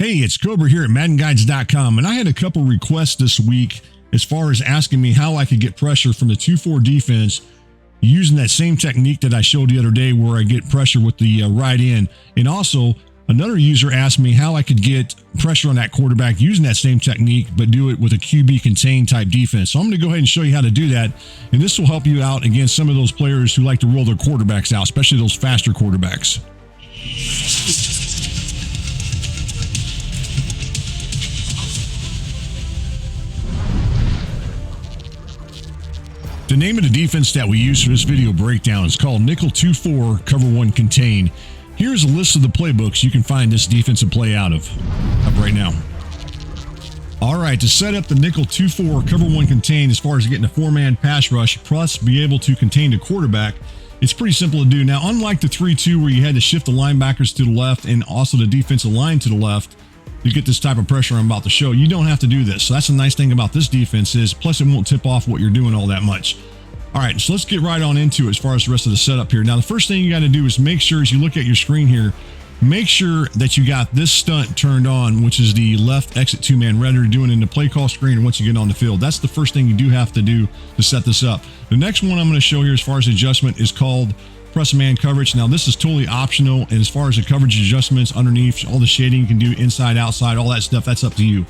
Hey, it's Cobra here at MaddenGuides.com, and I had a couple requests this week as far as asking me how I could get pressure from the 2-4 defense using that same technique that I showed the other day where I get pressure with the right end. And also, another user asked me how I could get pressure on that quarterback using that same technique, but do it with a QB contained type defense. So I'm going to go ahead and show you how to do that, and this will help you out against some of those players who like to roll their quarterbacks out, especially those faster quarterbacks. The name of the defense that we use for this video breakdown is called Nickel 2-4 Cover 1 Contain. Here's a list of the playbooks you can find this defensive play out of right now. All right, to set up the Nickel 2-4 Cover 1 Contain as far as getting a 4-man pass rush plus be able to contain the quarterback, it's pretty simple to do. Now, unlike the 3-2 where you had to shift the linebackers to the left and also the defensive line to the left, you get this type of pressure I'm about to show. You don't have to do this. So that's the nice thing about this defense is, plus it won't tip off what you're doing all that much. All right, so let's get right on into it as far as the rest of the setup here. Now, the first thing you got to do is make sure as you look at your screen here, make sure that you got this stunt turned on, which is the left exit 2-man redder doing in the play call screen once you get on the field. That's the first thing you do have to do to set this up. The next one I'm going to show here as far as adjustment is called press man coverage. Now, this is totally optional, and as far as the coverage adjustments underneath, all the shading you can do inside, outside, all that stuff, that's up to you.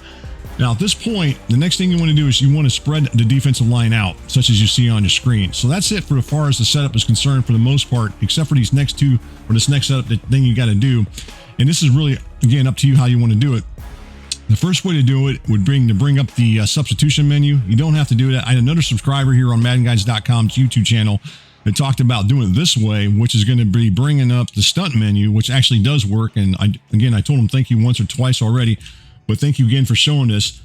Now, at this point, the next thing you want to do is you want to spread the defensive line out, such as you see on your screen. So that's it for as far as the setup is concerned for the most part, except for these next two, or this next setup thing you got to do. And this is really, again, up to you how you want to do it. The first way to do it would bring up the substitution menu. You don't have to do that. I had another subscriber here on MaddenGuides.com's YouTube channel that talked about doing it this way, which is going to be bringing up the stunt menu, which actually does work. And I told him thank you once or twice already, but thank you again for showing this.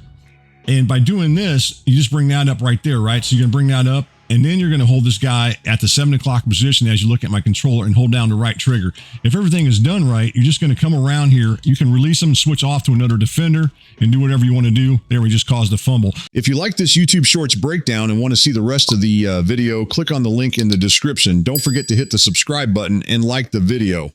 And by doing this, you just bring that up right there, right? So you're going to bring that up, and then you're going to hold this guy at the 7 o'clock position as you look at my controller and hold down the right trigger. If everything is done right, you're just going to come around here. You can release them, switch off to another defender, and do whatever you want to do. There, we just caused a fumble. If you like this YouTube Shorts breakdown and want to see the rest of the video, click on the link in the description. Don't forget to hit the subscribe button and like the video.